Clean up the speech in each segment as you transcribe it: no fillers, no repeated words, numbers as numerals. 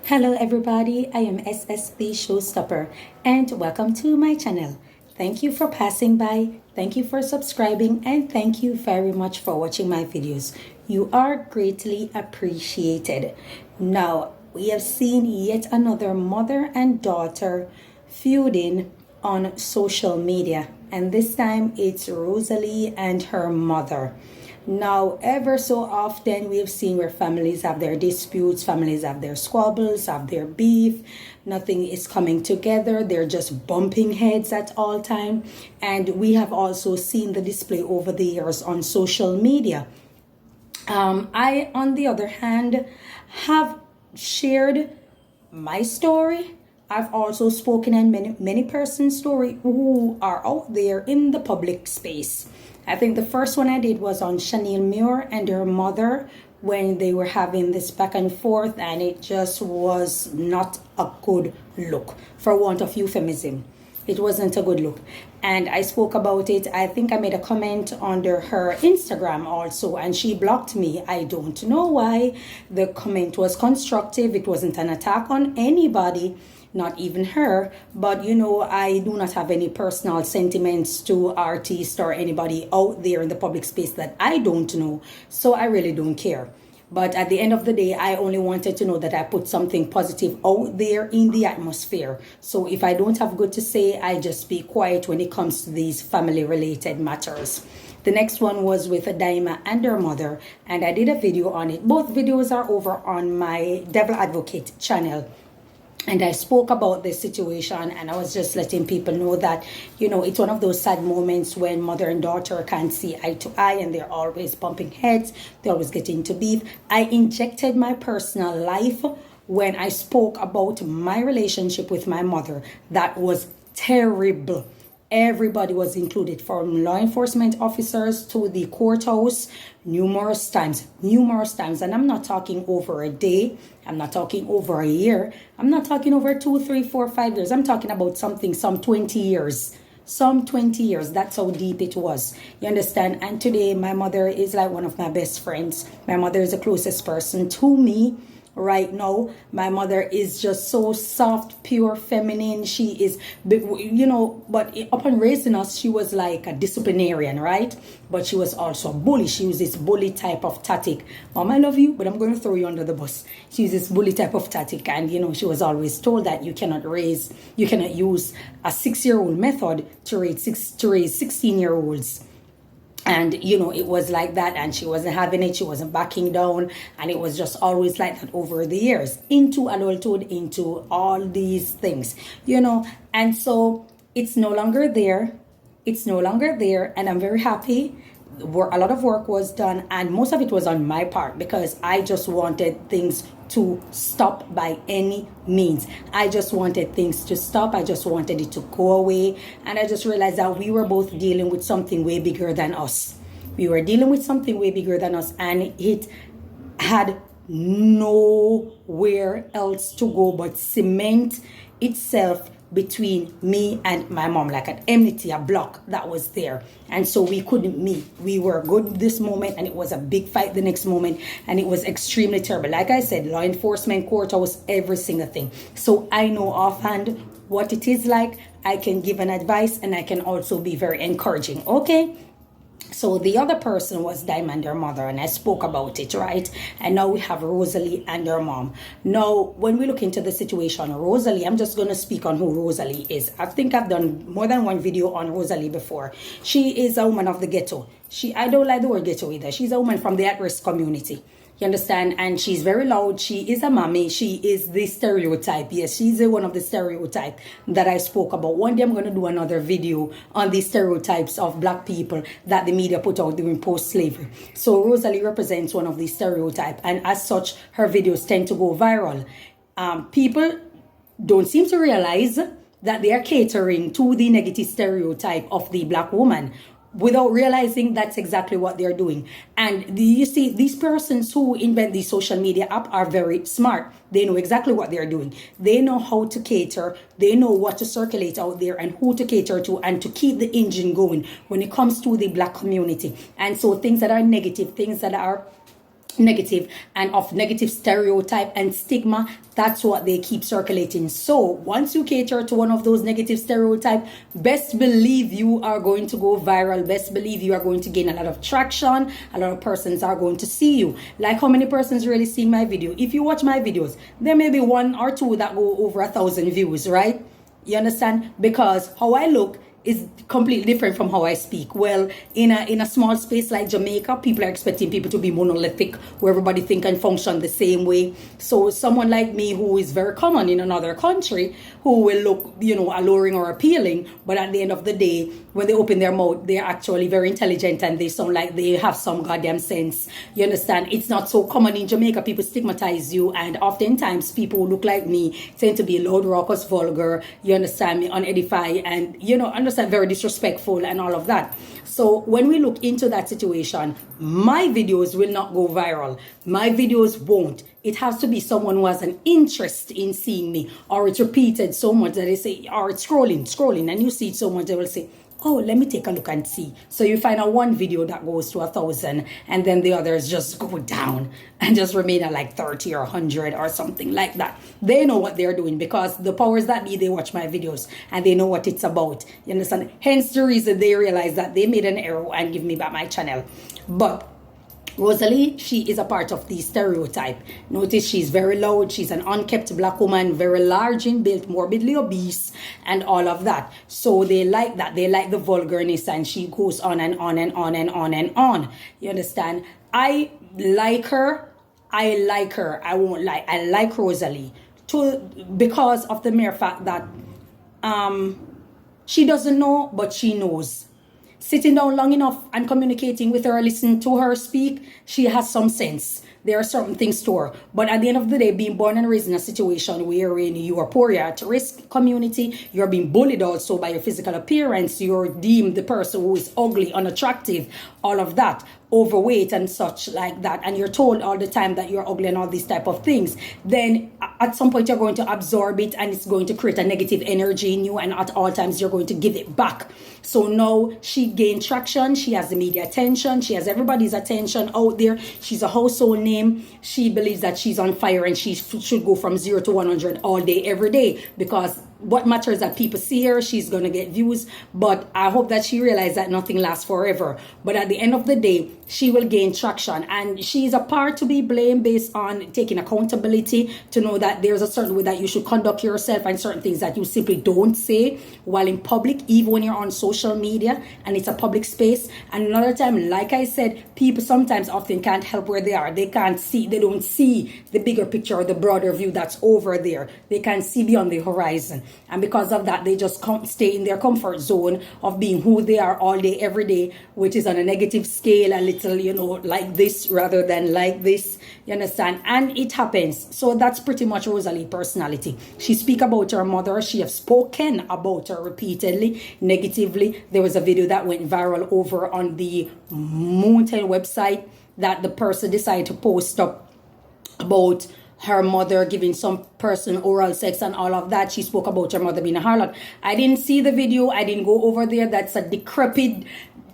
Hello everybody, I am SS the Showstopper and welcome to my channel. Thank you for passing by, thank you for subscribing, and thank you very much for watching my videos. You are greatly appreciated. Now, we have seen yet another mother and daughter feuding on social media, and this time it's Rosealee and her mother. Now, ever so often, we have seen where families have their disputes, families have their squabbles, have their beef. Nothing is coming together. They're just bumping heads at all time. And we have also seen the display over the years on social media. I, on the other hand, have shared my story. I've also spoken in many persons' story who are out there in the public space. I think the first one I did was on Chanel Muir and her mother when they were having this back and forth, and it just was not a good look, for want of euphemism. It wasn't a good look. And I spoke about it. I think I made a comment under her Instagram also, and she blocked me. I don't know why. The comment was constructive. It wasn't an attack on anybody, not even her. But you know, I do not have any personal sentiments to artists or anybody out there in the public space that I don't know. So I really don't care. But at the end of the day, I only wanted to know that I put something positive out there in the atmosphere. So if I don't have good to say, I just be quiet when it comes to these family related matters. The next one was with Daima and her mother, and I did a video on it. Both videos are over on my Devil Advocate channel. And I spoke about this situation, and I was just letting people know that, you know, it's one of those sad moments when mother and daughter can't see eye to eye, and they're always bumping heads. They always get into beef. I injected my personal life when I spoke about my relationship with my mother. That was terrible. Everybody was included, from law enforcement officers to the courthouse, numerous times. And I'm not talking over a day. I'm not talking over a year. I'm not talking over 2, 3, 4, 5 years. I'm talking about some 20 years. Some 20 years. That's how deep it was. You understand? And today, my mother is like one of my best friends. My mother is the closest person to me. Right now, my mother is just so soft, pure, feminine. She is, you know, but upon raising us, she was like a disciplinarian, right? But she was also a bully. She used this bully type of tactic. Mom, I love you, but I'm going to throw you under the bus. She used this bully type of tactic. And, you know, she was always told that you cannot use a 6-year-old method to raise 16-year-olds. And, you know, it was like that, and she wasn't having it. She wasn't backing down. And it was just always like that over the years, into adulthood, into all these things, you know. And so it's no longer there. It's no longer there. And I'm very happy. A lot of work was done, and most of it was on my part, because I just wanted things to stop by any means. I just wanted things to stop. I just wanted it to go away. And I just realized that we were both dealing with something way bigger than us. We were dealing with something way bigger than us, and it had nowhere else to go but cement itself between me and my mom, like an enmity, a block that was there. And so we couldn't meet. We were good this moment, and it was a big fight the next moment, and it was extremely terrible. Like I said, law enforcement, courthouse, every single thing. So I know offhand what it is like. I can give an advice, and I can also be very encouraging. Okay. So the other person was Diamond, her mother, and I spoke about it, right? And now we have Rosealee and her mom. Now, when we look into the situation, Rosealee, I'm just going to speak on who Rosealee is. I think I've done more than one video on Rosealee before. She is a woman of the ghetto. I don't like the word ghetto either. She's a woman from the at-risk community. You understand? And she's very loud. She is a mommy. She is the stereotype. Yes, she's one of the stereotype that I spoke about. One day I'm going to do another video on the stereotypes of black people that the media put out during post-slavery. So Rosealee represents one of these stereotypes. And as such, her videos tend to go viral. People don't seem to realize that they are catering to the negative stereotype of the black woman, without realizing that's exactly what they're doing. And you see, these persons who invent the social media app are very smart. They know exactly what they're doing. They know how to cater. They know what to circulate out there and who to cater to, and to keep the engine going when it comes to the black community. And so things that are negative, things that are negative and of negative stereotype and stigma. That's what they keep circulating. So once you cater to one of those negative stereotype, best believe you are going to go viral. Best believe you are going to gain a lot of traction. A lot of persons are going to see you. Like, how many persons really see my video? If you watch my videos, there may be one or two that go over 1,000 views, right? You understand? Because how I look is completely different from how I speak. Well, in a small space like Jamaica, people are expecting people to be monolithic, where everybody think and function the same way. So someone like me, who is very common in another country, who will look, alluring or appealing, but at the end of the day, when they open their mouth, they're actually very intelligent and they sound like they have some goddamn sense. You understand? It's not so common in Jamaica. People stigmatize you, and oftentimes people who look like me tend to be loud, raucous, vulgar, you understand me, unedified, and understand, very disrespectful and all of that. So when we look into that situation, my videos will not go viral. My videos won't. It has to be someone who has an interest in seeing me, or it's repeated so much that they say, or it's scrolling, and you see it so much, they will say, oh, let me take a look and see. So you find out one video that goes to 1,000, and then the others just go down and just remain at like 30 or 100 or something like that. They know what they're doing, because the powers that be, they watch my videos and they know what it's about. You understand? Hence the reason they realize that they made an error and give me back my channel. But Rosealee, she is a part of the stereotype. Notice she's very loud, she's an unkept black woman, very large in build, morbidly obese, and all of that. So they like that. They like the vulgarness, and she goes on and on and on and on and on. You understand? I like her. I won't lie. I like Rosealee because of the mere fact that she doesn't know, but she knows. Sitting down long enough and communicating with her, listening to her speak, she has some sense. There are certain things to her. But at the end of the day, being born and raised in a situation wherein you are poor, you're at risk community, you're being bullied also by your physical appearance, you're deemed the person who is ugly, unattractive, all of that, overweight and such like that, and you're told all the time that you're ugly and all these type of things, then at some point you're going to absorb it, and it's going to create a negative energy in you, and at all times you're going to give it back. So now she gained traction, she has the media attention, she has everybody's attention out there, she's a household name, she believes that she's on fire, and she should go from 0 to 100 all day, every day, because what matters is that people see her, she's going to get views. But I hope that she realizes that nothing lasts forever. But at the end of the day, she will gain traction, and she's a part to be blamed based on taking accountability, to know that there's a certain way that you should conduct yourself, and certain things that you simply don't say while in public, even when you're on social media and it's a public space. And another time, like I said, people sometimes often can't help where they are. They don't see the bigger picture or the broader view that's over there. They can't see beyond the horizon. And because of that, they just stay in their comfort zone of being who they are all day, every day, which is on a negative scale, a little, like this rather than like this. You understand? And it happens. So that's pretty much Rosealee personality. She speak about her mother. She have spoken about her repeatedly, negatively. There was a video that went viral over on the Mountain website that the person decided to post up about her mother giving some person oral sex and all of that. She spoke about her mother being a harlot. I didn't see the video. I didn't go over there. That's a decrepit,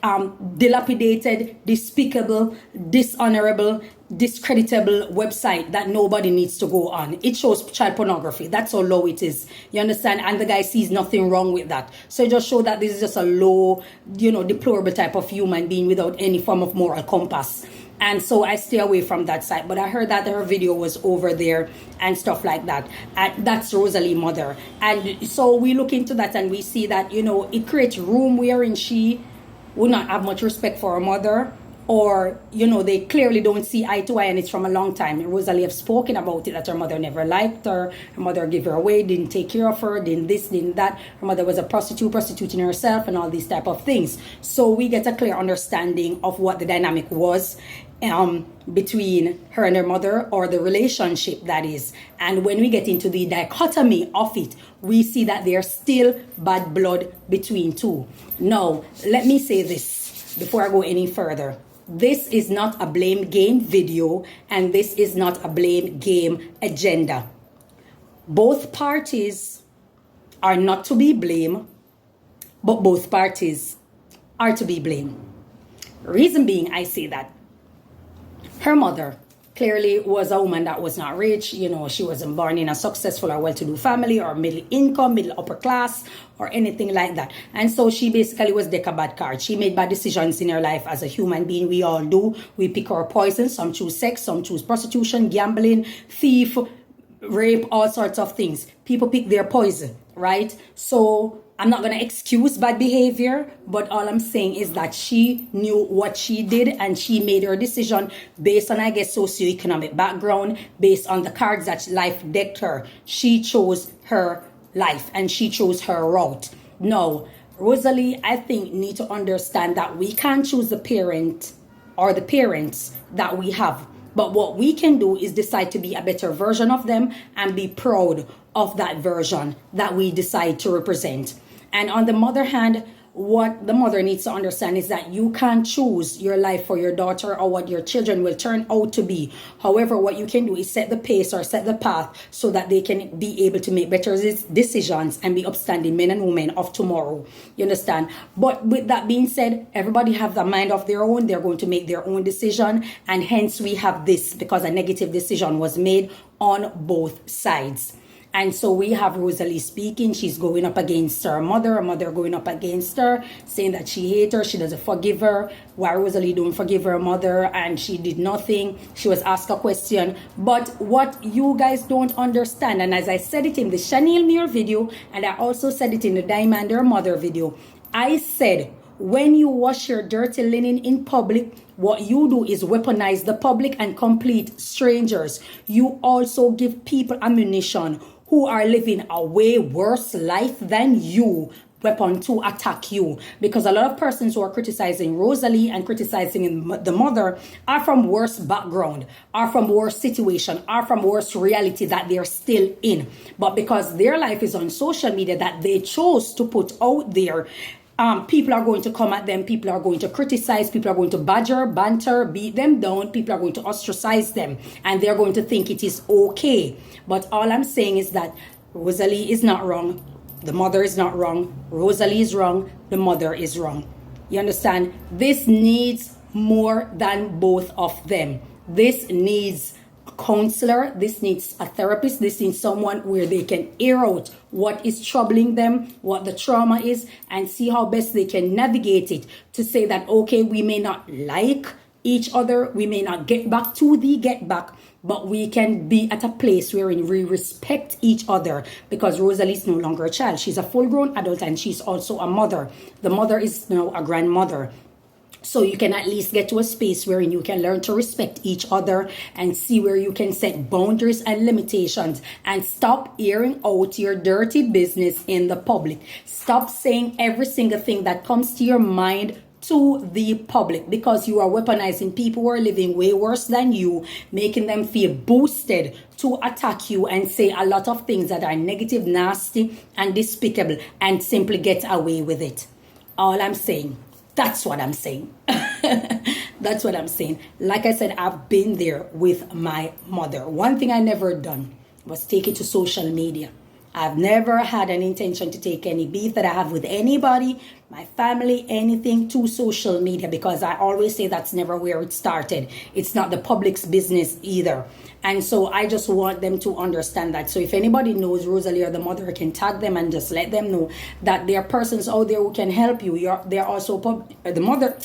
dilapidated, despicable, dishonorable, discreditable website that nobody needs to go on. It shows child pornography. That's how low it is. You understand? And the guy sees nothing wrong with that. So it just shows that this is just a low, deplorable type of human being without any form of moral compass. And so I stay away from that site. But I heard that her video was over there and stuff like that. And that's Rosealee mother. And so we look into that and we see that, it creates room wherein she would not have much respect for her mother. Or, they clearly don't see eye to eye, and it's from a long time. Rosealee have spoken about it, that her mother never liked her. Her mother gave her away, didn't take care of her, didn't this, didn't that. Her mother was a prostituting herself and all these type of things. So we get a clear understanding of what the dynamic was between her and her mother, or the relationship that is. And when we get into the dichotomy of it, we see that there's still bad blood between two. Now, let me say this before I go any further. This is not a blame game video, and this is not a blame game agenda. Both parties are not to be blamed, but both parties are to be blamed. Reason being, I say that her mother clearly was a woman that was not rich. You know, she wasn't born in a successful or well-to-do family or middle income, middle upper class or anything like that. And so she basically was deck a bad card. She made bad decisions in her life as a human being. We all do. We pick our poison. Some choose sex, some choose prostitution, gambling, thief, rape, all sorts of things. People pick their poison, right? So I'm not going to excuse bad behavior, but all I'm saying is that she knew what she did and she made her decision based on, I guess, socioeconomic background, based on the cards that life decked her. She chose her life and she chose her route. Now, Rosealee, I think, need to understand that we can't choose the parent or the parents that we have. But what we can do is decide to be a better version of them and be proud of that version that we decide to represent. And on the other hand, what the mother needs to understand is that you can't choose your life for your daughter or what your children will turn out to be. However, what you can do is set the pace or set the path so that they can be able to make better decisions and be upstanding men and women of tomorrow. You understand? But with that being said, everybody have the mind of their own. They're going to make their own decision. And hence we have this because a negative decision was made on both sides. And so we have Rosealee speaking. She's going up against her mother going up against her, saying that she hates her, she doesn't forgive her. Why Rosealee don't forgive her mother and she did nothing. She was asked a question. But what you guys don't understand, and as I said it in the Chanel Muir video, and I also said it in the Diamond Her Mother video, I said, when you wash your dirty linen in public, what you do is weaponize the public and complete strangers. You also give people ammunition who are living a way worse life than you, weapon to attack you. Because a lot of persons who are criticizing Rosealee and criticizing the mother are from worse background, are from worse situation, are from worse reality that they're still in. But because their life is on social media that they chose to put out there, people are going to come at them, people are going to criticize, people are going to badger, banter, beat them down, people are going to ostracize them, and they're going to think it is okay. But all I'm saying is that Rosealee is not wrong, the mother is not wrong, Rosealee is wrong, the mother is wrong. You understand? This needs more than both of them. This needs a counselor, this needs a therapist, this needs someone where they can air out what is troubling them, what the trauma is, and see how best they can navigate it to say that, okay, we may not like each other, we may not get back, but we can be at a place wherein we respect each other, because Rosealee is no longer a child. She's a full-grown adult and she's also a mother. The mother is now a grandmother. So you can at least get to a space wherein you can learn to respect each other and see where you can set boundaries and limitations and stop airing out your dirty business in the public. Stop saying every single thing that comes to your mind to the public, because you are weaponizing people who are living way worse than you, making them feel boosted to attack you and say a lot of things that are negative, nasty, and despicable, and simply get away with it. All I'm saying. That's what I'm saying. That's what I'm saying. Like I said, I've been there with my mother. One thing I never done was take it to social media. I've never had an intention to take any beef that I have with anybody, my family, anything to social media, because I always say that's never where it started. It's not the public's business either. And so I just want them to understand that. So if anybody knows Rosealee or the mother, can tag them and just let them know that there are persons out there who can help you. They're also the mother.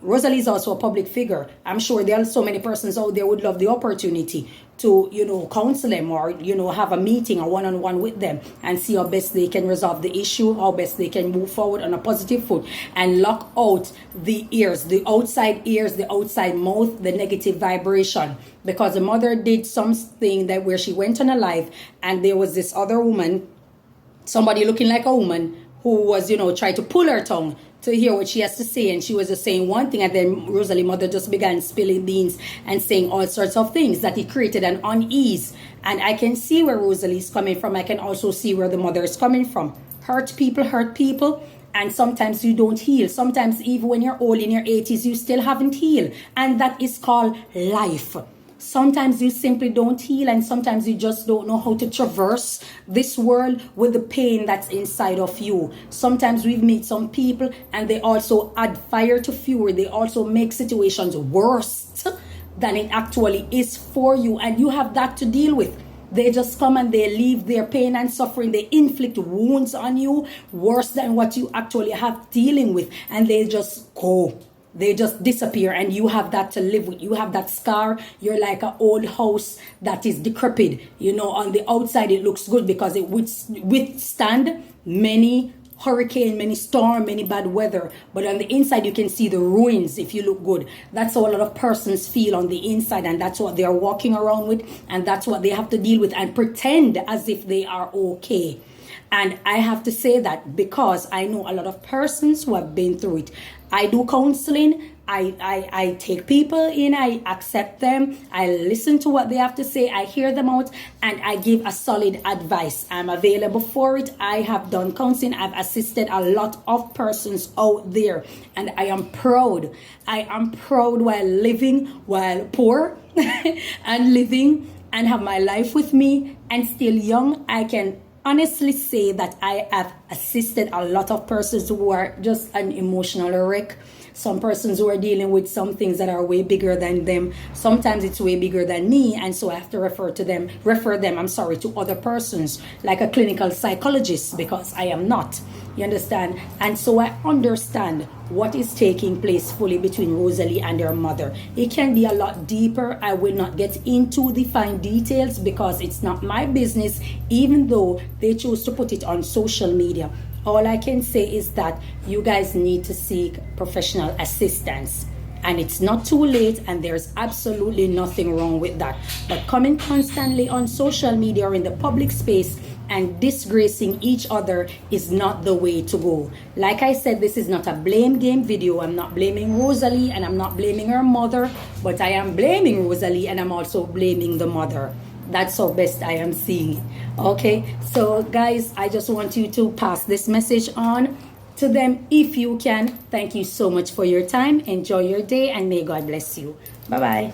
Rosealee is also a public figure. I'm sure there are so many persons out there who would love the opportunity to, counsel them or, have a meeting or one-on-one with them and see how best they can resolve the issue, how best they can move forward on a positive foot and lock out the ears, the outside mouth, the negative vibration. Because the mother did something that where she went on a live and there was this other woman, somebody looking like a woman, who was, trying to pull her tongue to hear what she has to say, and she was just saying one thing, and then Rosealee mother just began spilling beans and saying all sorts of things that it created an unease. And I can see where Rosealee is coming from. I can also see where the mother is coming from. Hurt people, and sometimes you don't heal. Sometimes even when you're old in your 80s, you still haven't healed, and that is called life. Sometimes you simply don't heal, and sometimes you just don't know how to traverse this world with the pain that's inside of you. Sometimes we've met some people and they also add fire to fury. They also make situations worse than it actually is for you, and you have that to deal with. They just come and they leave their pain and suffering. They inflict wounds on you worse than what you actually have dealing with, and they just go. They just disappear, and you have that to live with. You have that scar. You're like an old house that is decrepit. You know, on the outside it looks good because it would withstand many hurricane, many storm, many bad weather, but on the inside you can see the ruins if you look good. That's how a lot of persons feel on the inside, and that's what they're walking around with, and that's what they have to deal with and pretend as if they are okay. And I have to say that because I know a lot of persons who have been through it. I do counseling. I take people in, I accept them, I listen to what they have to say, I hear them out, and I give a solid advice. I'm available for it. I have done counseling. I've assisted a lot of persons out there, and I am proud. I am proud while living, while poor and living and have my life with me and still young. I can honestly say that I have assisted a lot of persons who are just an emotional wreck. Some persons who are dealing with some things that are way bigger than them. Sometimes it's way bigger than me, and so I have to refer them to other persons, like a clinical psychologist, because I am not. You understand? And so I understand what is taking place fully between Rosealee and her mother. It can be a lot deeper. I will not get into the fine details because it's not my business, even though they chose to put it on social media. All I can say is that you guys need to seek professional assistance, and it's not too late, and there's absolutely nothing wrong with that. But coming constantly on social media or in the public space and disgracing each other is not the way to go. Like I said, this is not a blame game video. I'm not blaming Rosealee and I'm not blaming her mother, but I am blaming Rosealee and I'm also blaming the mother. That's how best I am seeing it. Okay, so guys, I just want you to pass this message on to them if you can. Thank you so much for your time. Enjoy your day, and may God bless you. Bye bye.